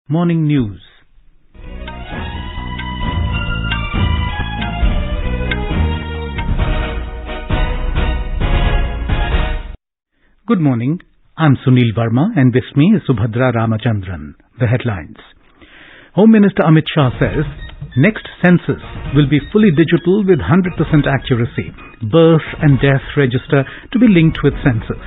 Morning News. Good morning. I'm Sunil Verma and with me is Subhadra Ramachandran. The headlines. Home Minister Amit Shah says next census will be fully digital with 100% accuracy. Birth and death register to be linked with census.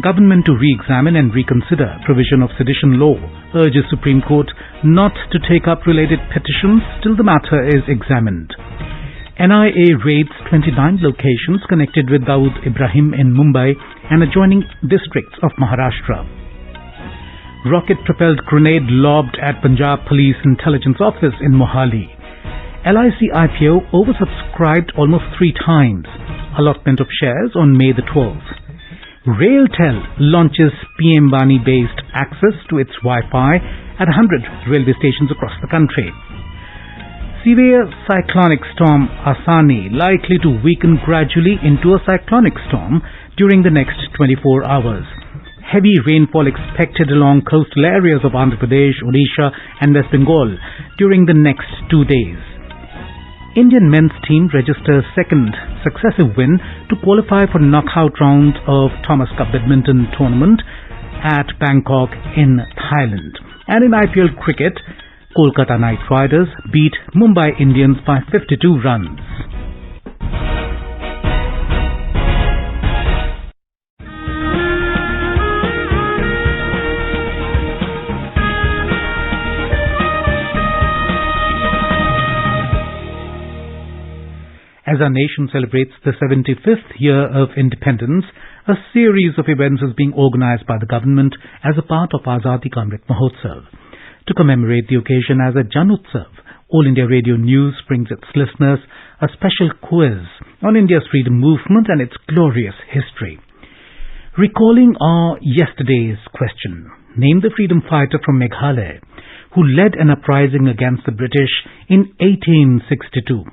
Government to re-examine and reconsider provision of sedition law, urges Supreme Court not to take up related petitions till the matter is examined. NIA raids 29 locations connected with Dawood Ibrahim in Mumbai and adjoining districts of Maharashtra. Rocket-propelled grenade lobbed at Punjab Police Intelligence Office in Mohali. LIC IPO oversubscribed almost 3 times. Allotment of shares on May the 12th. RailTel launches PM Bani-based access to its Wi-Fi at 100 railway stations across the country. Severe cyclonic storm Asani likely to weaken gradually into a cyclonic storm during the next 24 hours. Heavy rainfall expected along coastal areas of Andhra Pradesh, Odisha and West Bengal during the next 2 days. Indian men's team registers second successive win to qualify for knockout round of Thomas Cup Badminton Tournament at Bangkok in Thailand. And in IPL cricket, Kolkata Knight Riders beat Mumbai Indians by 52 runs. As our nation celebrates the 75th year of independence, a series of events is being organized by the government as a part of Azadi Ka Amrit Mahotsav. To commemorate the occasion as a Jan Utsav, All India Radio News brings its listeners a special quiz on India's freedom movement and its glorious history. Recalling our yesterday's question, name the freedom fighter from Meghalaya who led an uprising against the British in 1862.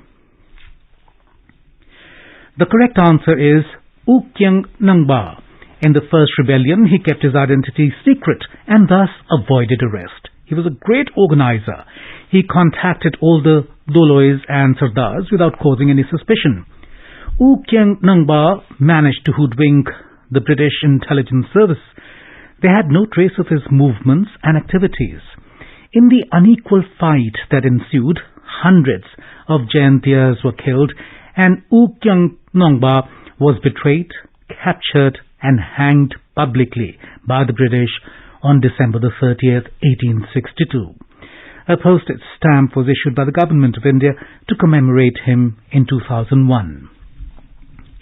The correct answer is U Kyang Nangba. In the first rebellion, he kept his identity secret and thus avoided arrest. He was a great organizer. He contacted all the Dolois and Sardars without causing any suspicion. U Kyang Nangba managed to hoodwink the British intelligence service. They had no trace of his movements and activities. In the unequal fight that ensued, hundreds of Jayantiyas were killed and U Kyang Nangba was betrayed, captured and hanged publicly by the British on December the 30th, 1862. A postage stamp was issued by the Government of India to commemorate him in 2001.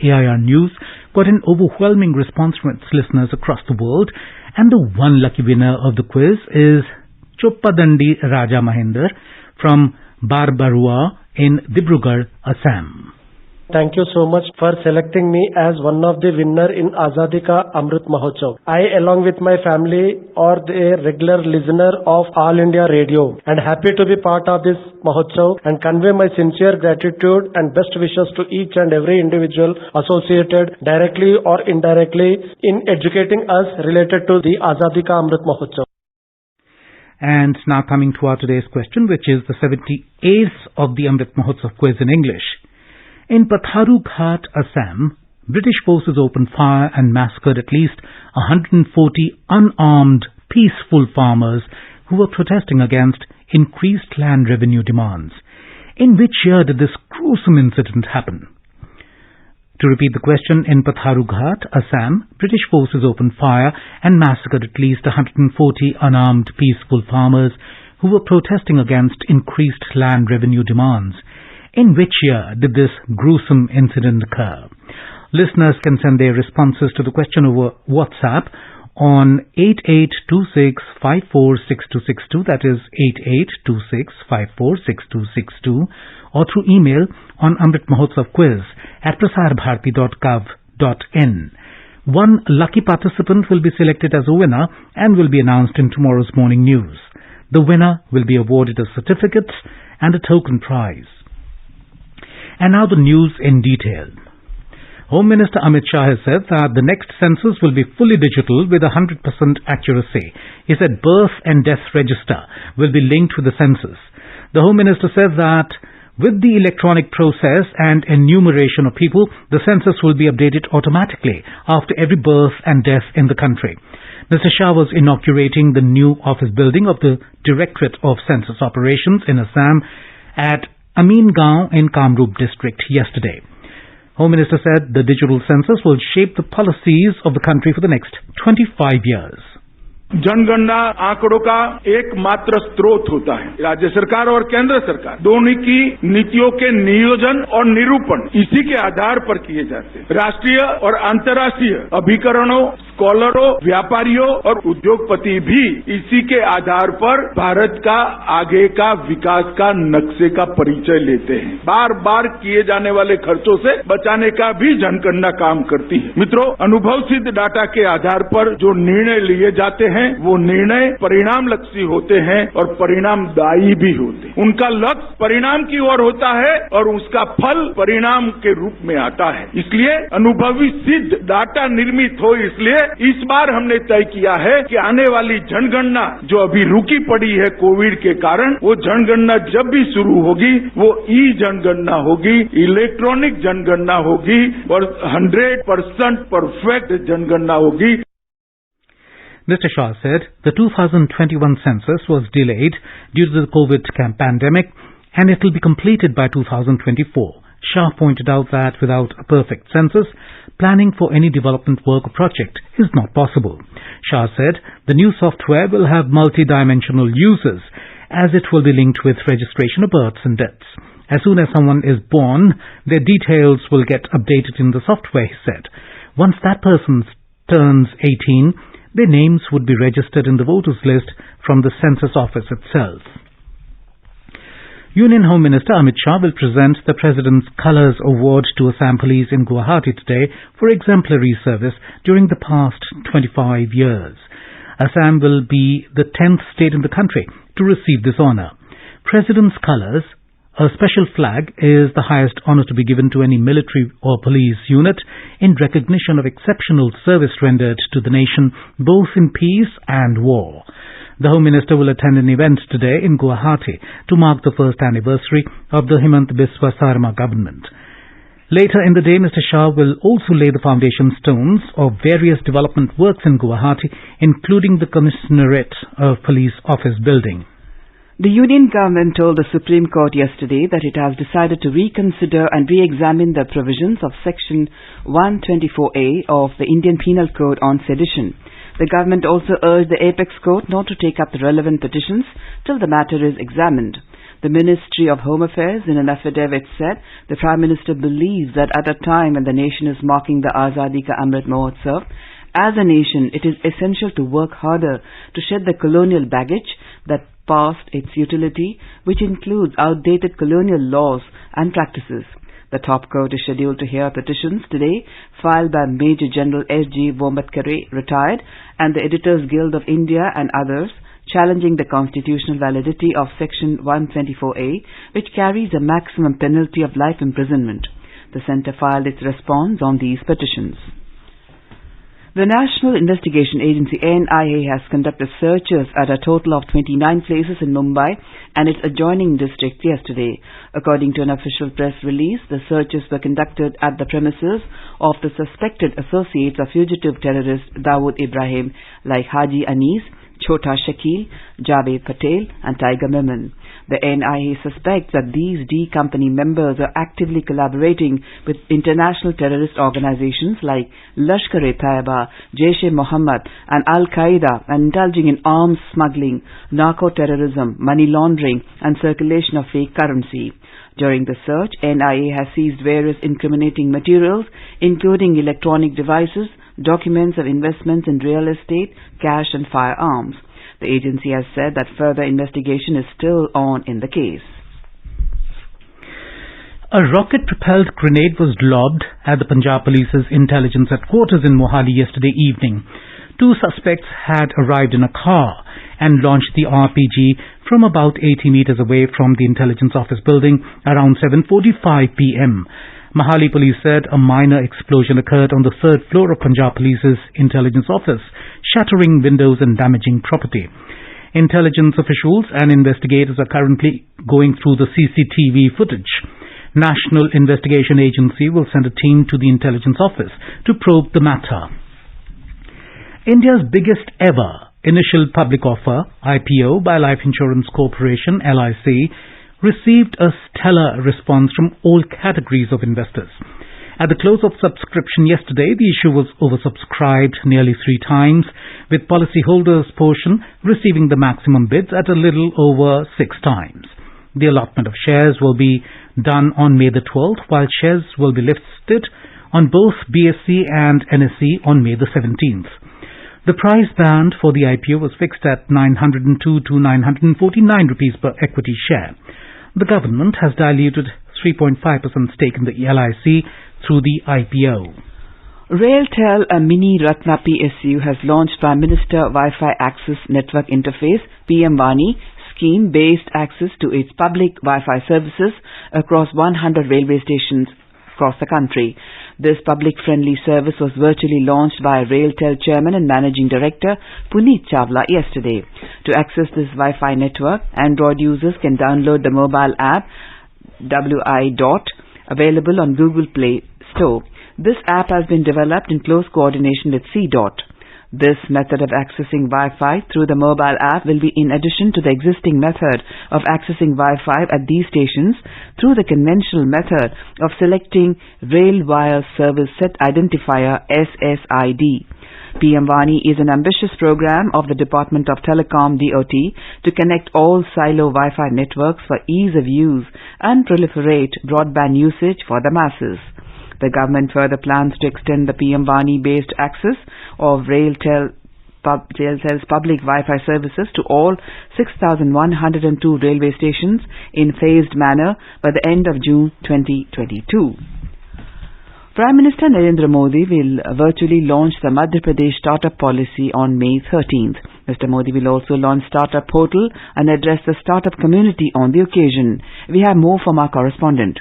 AIR News got an overwhelming response from its listeners across the world, and the one lucky winner of the quiz is Choppadandi Raja Mahinda from Barbarua in Dibrugarh, Assam. Thank you so much for selecting me as one of the winner in Azadi Ka Amrit Mahotsav. I, along with my family, are a regular listener of All India Radio and happy to be part of this Mahotsav and convey my sincere gratitude and best wishes to each and every individual associated directly or indirectly in educating us related to the Azadi Ka Amrit Mahotsav. And now coming to our today's question, which is the 78th of the Amrit Mahotsav quiz in English. In Patharu Ghat, Assam, British forces opened fire and massacred at least 140 unarmed, peaceful farmers who were protesting against increased land revenue demands. In which year did this gruesome incident happen? To repeat the question, in Patharu Ghat, Assam, British forces opened fire and massacred at least 140 unarmed, peaceful farmers who were protesting against increased land revenue demands. In which year did this gruesome incident occur? Listeners can send their responses to the question over WhatsApp on 8826546262, that is 8826546262, or through email on amritmahotsavquiz@prasarbharati.gov.in. One lucky participant will be selected as a winner and will be announced in tomorrow's morning news. The winner will be awarded a certificate and a token prize. And now the news in detail. Home Minister Amit Shah has said that the next census will be fully digital with 100% accuracy. He said birth and death register will be linked with the census. The Home Minister said that with the electronic process and enumeration of people, the census will be updated automatically after every birth and death in the country. Mr. Shah was inaugurating the new office building of the Directorate of Census Operations in Assam at Amingaon in Kamrup district yesterday. Home Minister said the digital census will shape the policies of the country for the next 25 years. जनगणना आंकड़ों का एकमात्र स्रोत होता है। राज्य सरकार और केंद्र सरकार दोनों की नीतियों के नियोजन और निरूपण इसी के आधार पर किए जाते हैं। राष्ट्रीय और अंतर्राष्ट्रीय अभिकरणों, स्कॉलरों, व्यापारियों और उद्योगपति भी इसी के आधार पर भारत का आगे का विकास का नक्शे का परिचय लेते हैं। बार बार किए जाने वाले खर्चों से बचाने का भी जनगणना काम करती है। मित्रों, अनुभव सिद्ध डाटा के आधार पर जो निर्णय लिए जाते हैं वो निर्णय परिणाम लक्ष्य होते हैं और परिणामदायी भी होते हैं। उनका लक्ष्य परिणाम की ओर होता है और उसका फल परिणाम के रूप में आता है। इसलिए अनुभवी सिद्ध डाटा निर्मित हो, इसलिए इस बार हमने तय किया है कि आने वाली जनगणना जो अभी रुकी पड़ी है कोविड के कारण, वो जनगणना जब भी शुरू होगी वो ई जनगणना होगी, इलेक्ट्रॉनिक जनगणना होगी और 100% परफेक्ट जनगणना होगी। Mr. Shah said the 2021 census was delayed due to the COVID pandemic and it will be completed by 2024. Shah pointed out that without a perfect census, planning for any development work or project is not possible. Shah said the new software will have multi-dimensional uses as it will be linked with registration of births and deaths. As soon as someone is born, their details will get updated in the software, he said. Once that person turns 18, their names would be registered in the voters list from the census office itself. Union Home Minister Amit Shah will present the President's Colours Award to Assam Police in Guwahati today for exemplary service during the past 25 years. Assam will be the 10th state in the country to receive this honour. President's Colours, a special flag, is the highest honour to be given to any military or police unit in recognition of exceptional service rendered to the nation both in peace and war. The Home Minister will attend an event today in Guwahati to mark the first anniversary of the Himant Biswa Sarma government. Later in the day, Mr. Shah will also lay the foundation stones of various development works in Guwahati, including the Commissionerate of Police Office building. The Union Government told the Supreme Court yesterday that it has decided to reconsider and re-examine the provisions of Section 124A of the Indian Penal Code on sedition. The government also urged the Apex Court not to take up the relevant petitions till the matter is examined. The Ministry of Home Affairs in an affidavit said the Prime Minister believes that at a time when the nation is marking the Azadi Ka Amrit Mahotsav, as a nation it is essential to work harder to shed the colonial baggage that past its utility, which includes outdated colonial laws and practices. The top court is scheduled to hear petitions today filed by Major General S.G. Womatkare, retired, and the Editors Guild of India and others, challenging the constitutional validity of Section 124A, which carries a maximum penalty of life imprisonment. The centre filed its response on these petitions. The National Investigation Agency NIA has conducted searches at a total of 29 places in Mumbai and its adjoining districts yesterday. According to an official press release, the searches were conducted at the premises of the suspected associates of fugitive terrorist Dawood Ibrahim like Haji Anis, Chota Shakil, Javed Patel and Tiger Memon. The NIA suspects that these D Company members are actively collaborating with international terrorist organizations like Lashkar-e-Taiba, Jaish-e-Mohammed and Al-Qaeda, and indulging in arms smuggling, narco-terrorism, money laundering and circulation of fake currency. During the search, NIA has seized various incriminating materials, including electronic devices, documents of investments in real estate, cash and firearms. The agency has said that further investigation is still on in the case. A rocket-propelled grenade was lobbed at the Punjab Police's intelligence headquarters in Mohali yesterday evening. Two suspects had arrived in a car and launched the RPG from about 80 meters away from the intelligence office building around 7:45 p.m. Mohali police said a minor explosion occurred on the third floor of Punjab Police's intelligence office, shattering windows and damaging property. Intelligence officials and investigators are currently going through the CCTV footage. National Investigation Agency will send a team to the intelligence office to probe the matter. India's biggest ever initial public offer, IPO, by Life Insurance Corporation, LIC, received a stellar response from all categories of investors. At the close of subscription yesterday, the issue was oversubscribed nearly 3 times, with policyholders' portion receiving the maximum bids at a little over 6 times. The allotment of shares will be done on May the 12th, while shares will be listed on both BSE and NSE on May the 17th. The price band for the IPO was fixed at 902 to 949 rupees per equity share. The government has diluted 3.5% stake in the LIC through the IPO. RailTel, a mini Ratna PSU, has launched Prime Minister Wi-Fi Access Network Interface PM Vani scheme-based access to its public Wi-Fi services across 100 railway stations across the country. This public-friendly service was virtually launched by RailTel Chairman and Managing Director Puneet Chawla yesterday. To access this Wi-Fi network, Android users can download the mobile app WI Dot, available on Google Play Store. This app has been developed in close coordination with C Dot. This method of accessing Wi-Fi through the mobile app will be in addition to the existing method of accessing Wi-Fi at these stations through the conventional method of selecting Rail Wire Service Set Identifier SSID. PM Vani is an ambitious program of the Department of Telecom DOT to connect all silo Wi-Fi networks for ease of use and proliferate broadband usage for the masses. The government further plans to extend the PM Vani-based access of RailTel's public Wi-Fi services to all 6,102 railway stations in phased manner by the end of June 2022. Prime Minister Narendra Modi will virtually launch the Madhya Pradesh Startup Policy on May 13th. Mr. Modi will also launch Startup Portal and address the startup community on the occasion. We have more from our correspondent.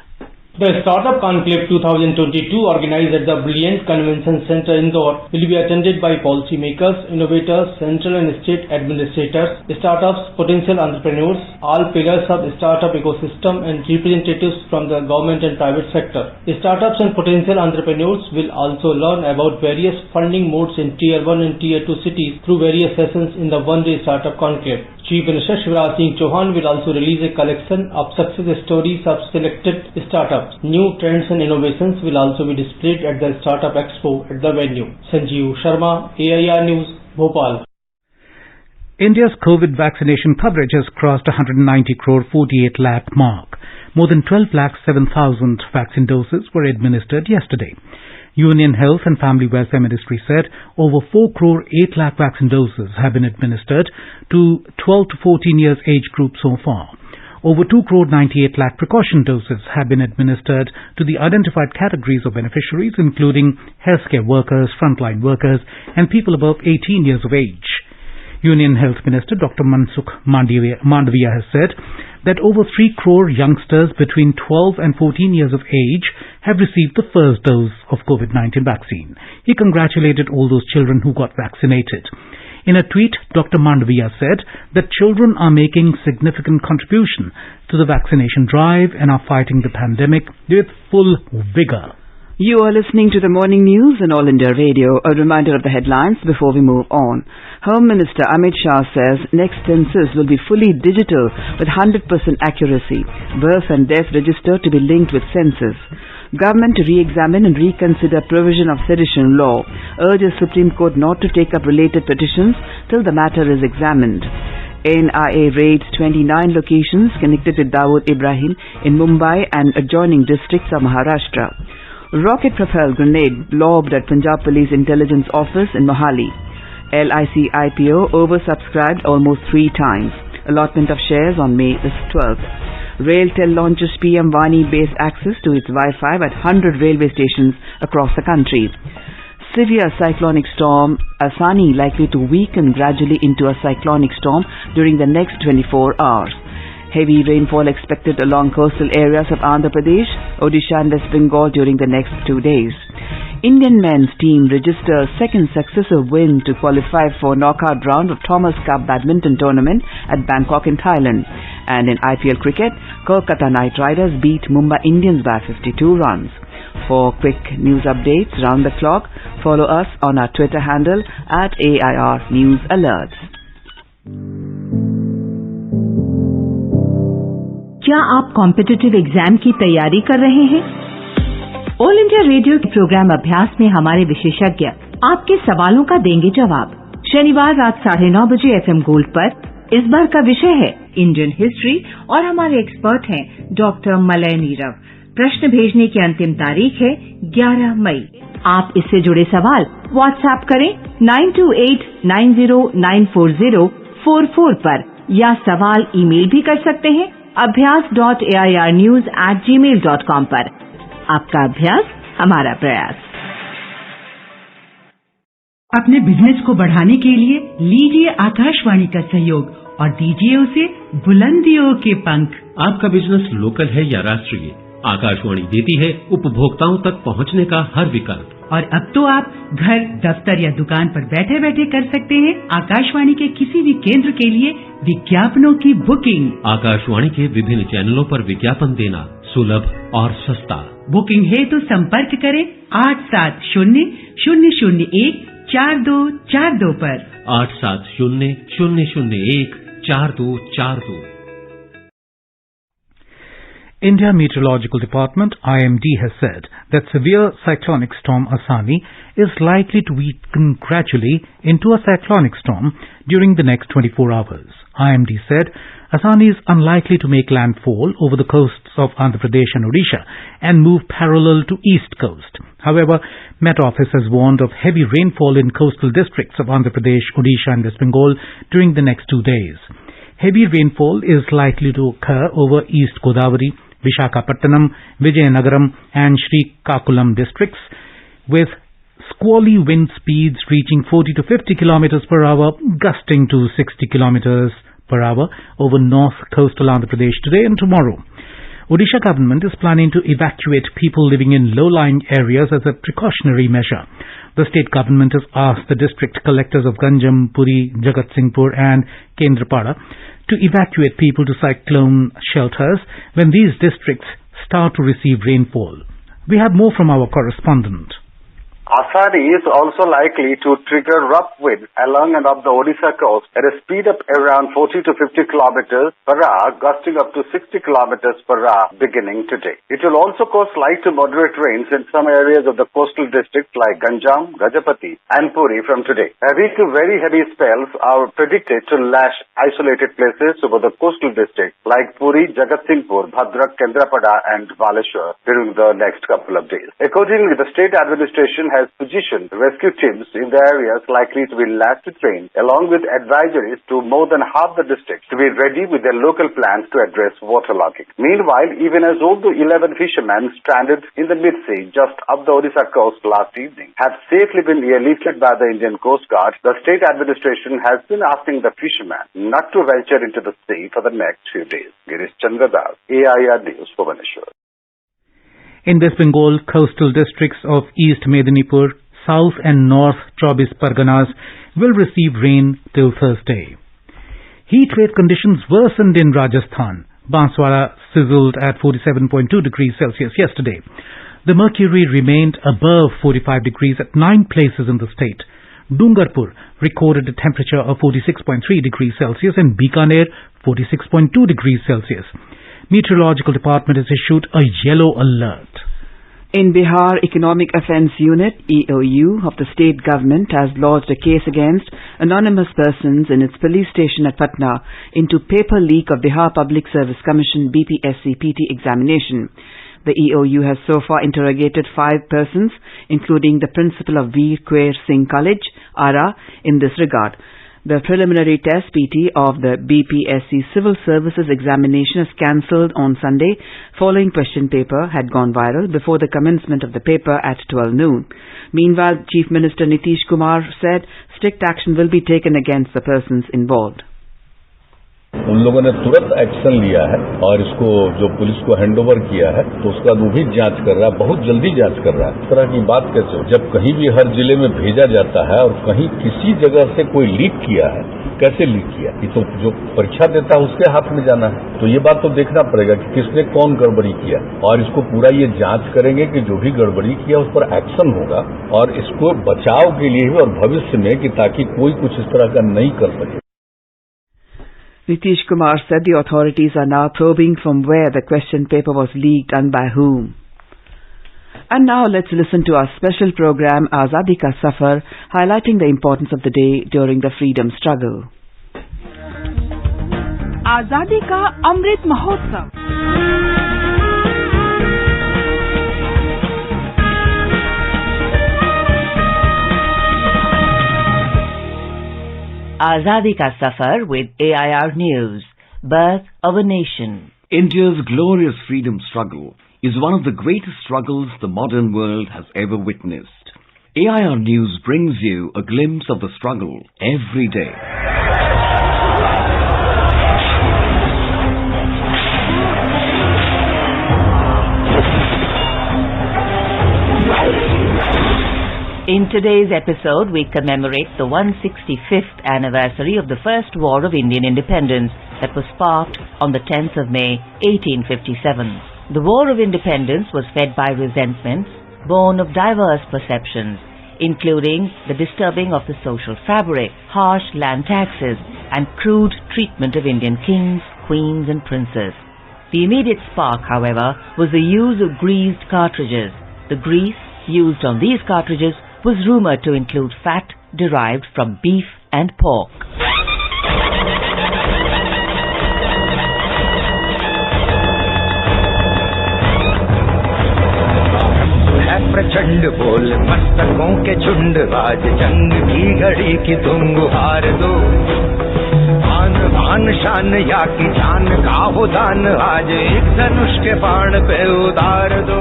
The Startup Conclave 2022, organized at the Brilliant Convention Center Indore, will be attended by policymakers, innovators, central and state administrators, startups, potential entrepreneurs, all pillars of the startup ecosystem and representatives from the government and private sector. Startups and potential entrepreneurs will also learn about various funding modes in Tier 1 and Tier 2 cities through various sessions in the one-day Startup Conclave. Chief Minister Shivraj Singh Chauhan will also release a collection of success stories of selected startups. New trends and innovations will also be displayed at the Startup Expo at the venue. Sanjeev Sharma, AIR News, Bhopal. India's COVID vaccination coverage has crossed 190 crore 48 lakh mark. More than 12 lakh 7,000 vaccine doses were administered yesterday. Union Health and Family Welfare Ministry said over 4 crore 8 lakh vaccine doses have been administered to 12 to 14 years age group so far. Over 2 crore 98 lakh precaution doses have been administered to the identified categories of beneficiaries, including healthcare workers, frontline workers, and people above 18 years of age. Union Health Minister Dr. Mansukh Mandavia has said that over 3 crore youngsters between 12 and 14 years of age have received the first dose of COVID-19 vaccine. He congratulated all those children who got vaccinated. In a tweet, Dr. Mandavia said that children are making significant contribution to the vaccination drive and are fighting the pandemic with full vigor. You are listening to the morning news on All India Radio. A reminder of the headlines before we move on. Home Minister Amit Shah says next census will be fully digital with 100% accuracy. Birth and death register to be linked with census. Government to re-examine and reconsider provision of sedition law. Urges Supreme Court not to take up related petitions till the matter is examined. NIA raids 29 locations connected with Dawood Ibrahim in Mumbai and adjoining districts of Maharashtra. Rocket-propelled grenade lobbed at Punjab Police Intelligence Office in Mohali. LIC IPO oversubscribed almost 3 times. Allotment of shares on May 12th. RailTel launches PM Vani-based access to its Wi-Fi at 100 railway stations across the country. Severe cyclonic storm Asani likely to weaken gradually into a cyclonic storm during the next 24 hours. Heavy rainfall expected along coastal areas of Andhra Pradesh, Odisha and West Bengal during the next 2 days. Indian men's team registers second successive win to qualify for knockout round of Thomas Cup badminton tournament at Bangkok in Thailand. And in IPL cricket, Kolkata Knight Riders beat Mumbai Indians by 52 runs. For quick news updates round the clock, follow us on our Twitter handle at AIR News Alerts. क्या आप competitive exam की तैयारी कर रहे हैं? All India radio के programme अभ्यास में हमारे विशेषज्ञ आपके सवालों का देंगे जवाब। शनिवार रात 9:30 बजे FM गोल्ड पर। इस बार का विषय है इंडियन हिस्ट्री और हमारे एक्सपर्ट हैं डॉक्टर मलय नीरव। प्रश्न भेजने की अंतिम तारीख है 11 मई। आप इससे जुड़े सवाल व्हाट्सएप करें 9289094044 पर या सवाल ईमेल भी कर सकते हैं abhyas.airnews@gmail.com पर। आपका अभ्यास हमारा प्रयास। अपने बिजनेस को बढ़ाने के लिए लीजिए आकाशवाणी का सहयोग और दीजिए उसे बुलंदियों के पंख। आपका बिजनेस लोकल है या राष्ट्रीय, आकाशवाणी देती है उपभोक्ताओं तक पहुंचने का हर विकल्प। और अब तो आप घर, दफ्तर या दुकान पर बैठे बैठे कर सकते हैं आकाशवाणी के किसी भी केंद्र के लिए विज्ञापनों की बुकिंग। आकाशवाणी के विभिन्न चैनलों पर विज्ञापन देना सुलभ और सस्ता। बुकिंग है तो संपर्क करें 8700014242 पर। 8700014242। India Meteorological Department IMD has said that severe cyclonic storm Asani is likely to weaken gradually into a cyclonic storm during the next 24 hours. IMD said Asani is unlikely to make landfall over the coasts of Andhra Pradesh and Odisha and move parallel to east coast. However, Met Office has warned of heavy rainfall in coastal districts of Andhra Pradesh, Odisha and West Bengal during the next 2 days. Heavy rainfall is likely to occur over East Godavari, Visakhapatnam, Vijayanagaram and Srikakulam districts, with squally wind speeds reaching 40 to 50 kilometers per hour, gusting to 60 kilometers per hour over north coastal Andhra Pradesh today and tomorrow. Odisha government is planning to evacuate people living in low-lying areas as a precautionary measure. The state government has asked the district collectors of Ganjam, Puri, Jagatsinghpur and Kendrapada to evacuate people to cyclone shelters when these districts start to receive rainfall. We have more from our correspondent. Asani is also likely to trigger rough winds along and up the Odisha coast at a speed of around 40 to 50 kilometers per hour, gusting up to 60 kilometers per hour beginning today. It will also cause light to moderate rains in some areas of the coastal districts like Ganjam, Gajapati and Puri from today. Heavy to very heavy spells are predicted to lash isolated places over the coastal districts like Puri, Jagatsinghpur, Bhadrak, Kendrapada and Baleshwar during the next couple of days. Accordingly, the state administration has positioned rescue teams in the areas likely to be lashed to train, along with advisories to more than half the districts to be ready with their local plans to address waterlogging. Meanwhile, even as all the 11 fishermen stranded in the mid-sea just up the Odisha coast last evening have safely been airlifted by the Indian Coast Guard, the state administration has been asking the fishermen not to venture into the sea for the next few days. Girish Chandradas, AIR News, Bhubaneswar. In West Bengal, coastal districts of East Medinipur, South and North 24 Parganas will receive rain till Thursday. Heat wave conditions worsened in Rajasthan. Banswara sizzled at 47.2 degrees Celsius yesterday. The mercury remained above 45 degrees at 9 places in the state. Dungarpur recorded a temperature of 46.3 degrees Celsius and Bikaner 46.2 degrees Celsius. Meteorological Department has issued a yellow alert. In Bihar, Economic Offence Unit EOU of the state government has lodged a case against anonymous persons in its police station at Patna into paper leak of Bihar Public Service Commission BPSC PT examination. The EOU has so far interrogated 5 persons, including the principal of Veer Quair Singh College, Ara, in this regard. The preliminary test PT of the BPSC Civil Services examination is cancelled on Sunday following question paper had gone viral before the commencement of the paper at 12 noon. Meanwhile, Chief Minister Nitish Kumar said strict action will be taken against the persons involved. उन लोगों ने तुरंत action लिया है और इसको जो police को हैंडओवर किया है तो उसका वो भी जांच कर रहा है, बहुत जल्दी जांच कर रहा है। इस तरह की बात कैसे हो, जब कहीं भी हर जिले में भेजा जाता है और कहीं किसी जगह से कोई लीक किया है, कैसे लीक किया, ये तो जो परीक्षा देता है उसके हाथ में जाना है। तो ये बात तो देखना पड़ेगा कि किसने कौन गड़बड़ी किया और इसको पूरा ये जांच करेंगे कि जो भी गड़बड़ी किया उस पर एक्शन होगा और इसको बचाव के लिए भी और भविष्य में कि ताकि कोई कुछ इस तरह का नहीं कर सके। Nitish Kumar said the authorities are now probing from where the question paper was leaked and by whom. And now let's listen to our special program Azadi Ka Safar, highlighting the importance of the day during the freedom struggle. Azadi Ka Amrit Mahotsav. Azadi Ka Safar with AIR News, Birth of a Nation. India's glorious freedom struggle is one of the greatest struggles the modern world has ever witnessed. AIR News brings you a glimpse of the struggle every day. In today's episode, we commemorate the 165th anniversary of the First War of Indian Independence that was sparked on the 10th of May, 1857. The War of Independence was fed by resentments born of diverse perceptions, including the disturbing of the social fabric, harsh land taxes, and crude treatment of Indian kings, queens, and princes. The immediate spark, however, was the use of greased cartridges. The grease used on these cartridges was rumored to include fat derived from beef and pork. प्रचंड बोल मस्तकों के झुंड आज जंग की घड़ी की तुम गुहार दो आन बान शान या की जान का हो दान आज एक धनुष के बाण पे उतार दो.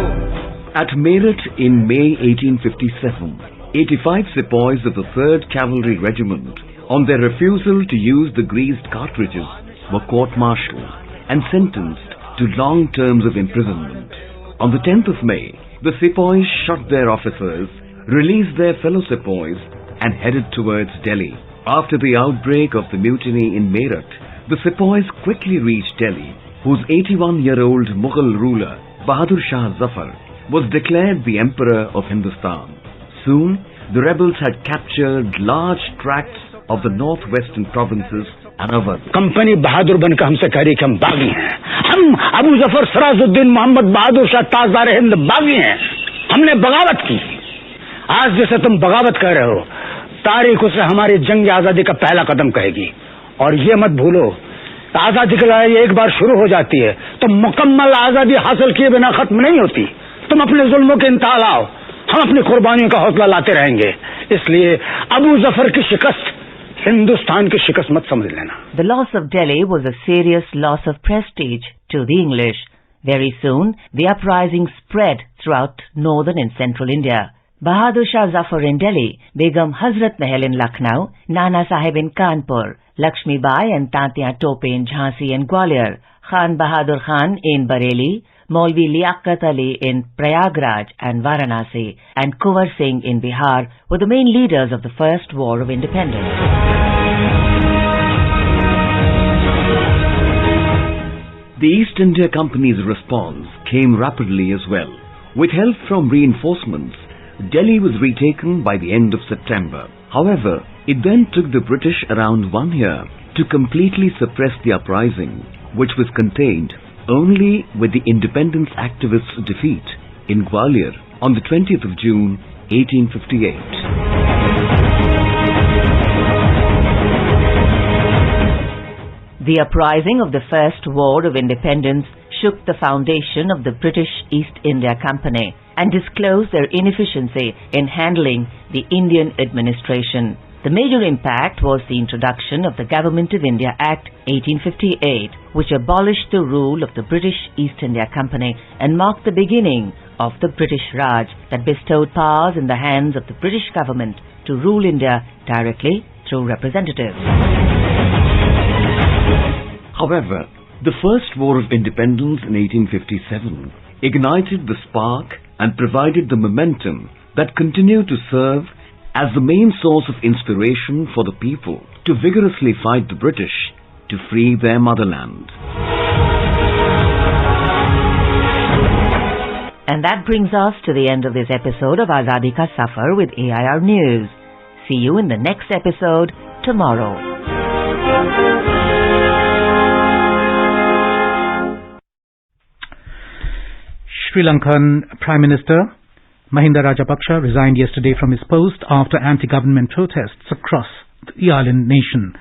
At Meerut in May 1857, 85 sepoys of the 3rd Cavalry Regiment, on their refusal to use the greased cartridges, were court-martialed and sentenced to long terms of imprisonment. On the 10th of May, the sepoys shot their officers, released their fellow sepoys, and headed towards Delhi. After the outbreak of the mutiny in Meerut, the sepoys quickly reached Delhi, whose 81-year-old Mughal ruler, Bahadur Shah Zafar, was declared the Emperor of Hindustan. Soon, the rebels had captured large tracts of the northwestern provinces and Awadh. Company बहादुर बनकर हमसे कह रही कि हम बागी हैं. हम अबू जफर सिराजुद्दीन मोहम्मद बहादुर शाह ताजदार हिंद बागी हैं. हमने बगावत की. आज जैसे तुम बगावत कर रहे हो, तारीख उसे हमारी जंग आजादी का पहला कदम कहेगी. और ये मत भूलो, आजादी की लड़ाई एक बार शुरू हो जाती है तो मुकम्मल आजादी हासिल किए बिना खत्म नहीं होती. तुम अपने जुल्मों के इंतहा लाओ, हम अपनी कुर्बानियों का हौसला लाते रहेंगे. इसलिए अबू जफर की शिकस्त हिंदुस्तान की शिकस्त मत समझ लेना. The loss of Delhi was a serious loss of prestige to the English. Very soon, the uprising spread throughout northern and central India. Bahadur Shah Zafar in Delhi, Begum Hazrat Mahal in Lucknow, Nana Sahib in Kanpur, Lakshmi Bai and Tantia Tope in Jhansi and Gwalior, Khan Bahadur Khan in Bareilly, Maulvi Liaquat Ali in Prayagraj and Varanasi, and Kunwar Singh in Bihar were the main leaders of the First War of Independence. The East India Company's response came rapidly as well. With help from reinforcements, Delhi was retaken by the end of September. However, it then took the British around 1 year to completely suppress the uprising, which was contained only with the independence activists' defeat in Gwalior on the 20th of June, 1858. The uprising of the First War of Independence shook the foundation of the British East India Company and disclosed their inefficiency in handling the Indian administration. The major impact was the introduction of the Government of India Act 1858, which abolished the rule of the British East India Company and marked the beginning of the British Raj that bestowed powers in the hands of the British government to rule India directly through representatives. However, the First War of Independence in 1857 ignited the spark and provided the momentum that continued to serve as the main source of inspiration for the people to vigorously fight the British to free their motherland. And that brings us to the end of this episode of Azadi Ka Safar with AIR News. See you in the next episode tomorrow. Sri Lankan Prime Minister Mahinda Rajapaksa resigned yesterday from his post after anti-government protests across the island nation.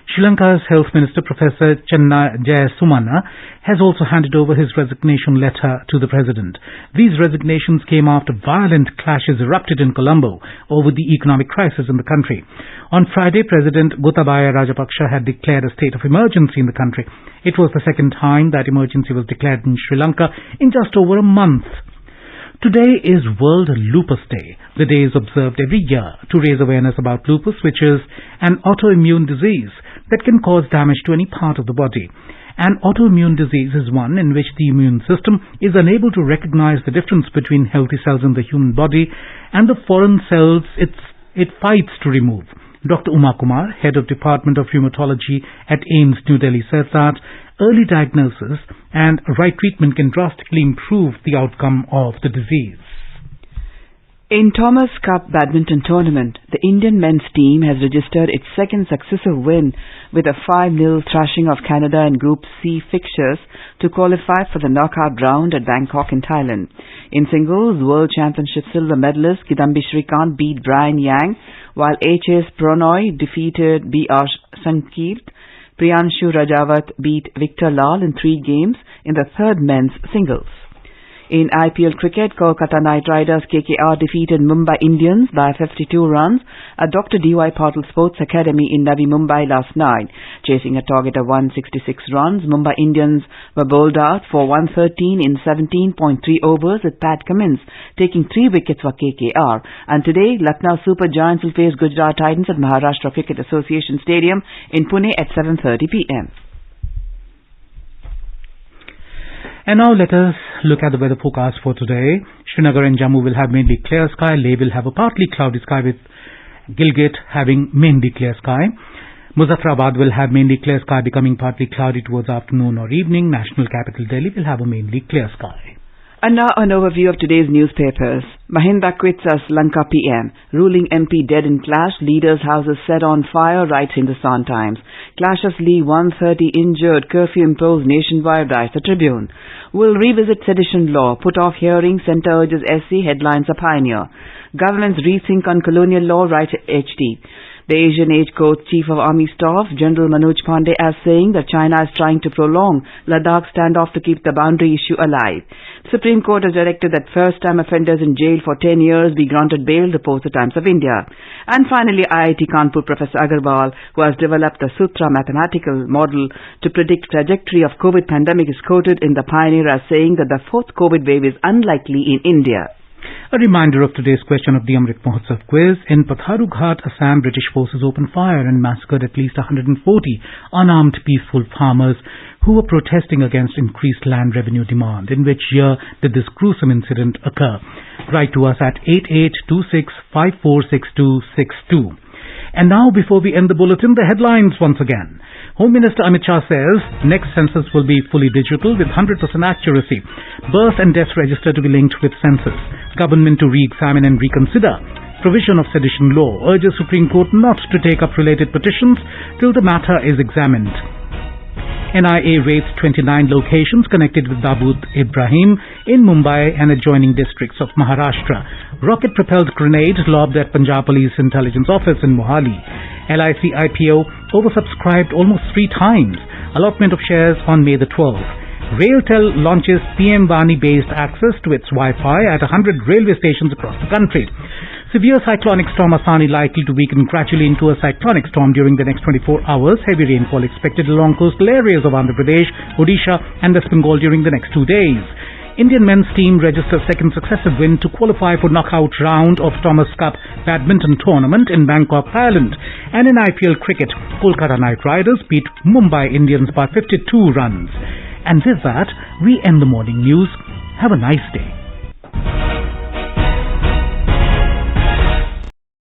Sri Lanka's Health Minister Professor Channa Jayasumana has also handed over his resignation letter to the President. These resignations came after violent clashes erupted in Colombo over the economic crisis in the country. On Friday, President Gotabaya Rajapaksa had declared a state of emergency in the country. It was the second time that emergency was declared in Sri Lanka in just over a month. Today is World Lupus Day. The day is observed every year to raise awareness about lupus, which is an autoimmune disease that can cause damage to any part of the body. An autoimmune disease is one in which the immune system is unable to recognize the difference between healthy cells in the human body and the foreign cells it fights to remove. Dr. Uma Kumar, head of Department of Rheumatology at AIIMS New Delhi, says that early diagnosis and right treatment can drastically improve the outcome of the disease. In Thomas Cup Badminton Tournament, the Indian men's team has registered its second successive win with a 5-0 thrashing of Canada in Group C fixtures to qualify for the knockout round at Bangkok in Thailand. In singles, World Championship silver medalist Kidambi Shrikant beat Brian Yang, while H.S. Pronoy defeated B.R. Sankeet. Priyanshu Rajawat beat Victor Lal in 3 games in the third men's singles. In IPL cricket, Kolkata Knight Riders KKR defeated Mumbai Indians by 52 runs at Dr. D.Y. Patil Sports Academy in Navi Mumbai last night. Chasing a target of 166 runs, Mumbai Indians were bowled out for 113 in 17.3 overs with Pat Cummins taking 3 wickets for KKR. And today, Lucknow Super Giants will face Gujarat Titans at Maharashtra Cricket Association Stadium in Pune at 7:30 p.m. And now let us look at the weather forecast for today. Srinagar and Jammu will have mainly clear sky. Leh will have a partly cloudy sky with Gilgit having mainly clear sky. Muzaffarabad will have mainly clear sky becoming partly cloudy towards afternoon or evening. National capital Delhi will have a mainly clear sky. And now an overview of today's newspapers. Mahinda quits as Lanka PM. Ruling MP dead in clash. Leaders' houses set on fire, writes Hindustan Times. Clashes leave 130 injured. Curfew imposed nationwide, writes the Tribune. Will revisit sedition law. Put off hearing. Centre urges SC. Headlines a pioneer. Government's rethink on colonial law, writes HT. The Asian Age Court Chief of Army Staff, General Manoj Pandey, as saying that China is trying to prolong Ladakh standoff to keep the boundary issue alive. The Supreme Court has directed that first-time offenders in jail for 10 years be granted bail, reports the Times of India. And finally, IIT Kanpur Professor Agarwal, who has developed the Sutra mathematical model to predict trajectory of COVID pandemic, is quoted in the Pioneer as saying that the 4th COVID wave is unlikely in India. A reminder of today's question of the Amrit Mahotsav quiz. In Patharu Ghat, Assam, British forces opened fire and massacred at least 140 unarmed peaceful farmers who were protesting against increased land revenue demand. In which year did this gruesome incident occur? Write to us at 8826546262. And now, before we end the bulletin, the headlines once again. Home Minister Amit Shah says next census will be fully digital with 100% accuracy. Birth and death register to be linked with census. Government to re-examine and reconsider provision of sedition law. Urges Supreme Court not to take up related petitions till the matter is examined. NIA raids 29 locations connected with Dawood Ibrahim in Mumbai and adjoining districts of Maharashtra. Rocket-propelled grenade lobbed at Punjab Police Intelligence Office in Mohali. LIC IPO oversubscribed almost 3 times. Allotment of shares on May the 12th. Railtel launches PM Vani-based access to its Wi-Fi at 100 railway stations across the country. Severe cyclonic storm Asani likely to weaken gradually into a cyclonic storm during the next 24 hours. Heavy rainfall expected along coastal areas of Andhra Pradesh, Odisha and West Bengal during the next 2 days. Indian men's team registers second successive win to qualify for knockout round of Thomas Cup Badminton Tournament in Bangkok, Thailand. And in IPL cricket, Kolkata Knight Riders beat Mumbai Indians by 52 runs. And with that, we end the morning news. Have a nice day.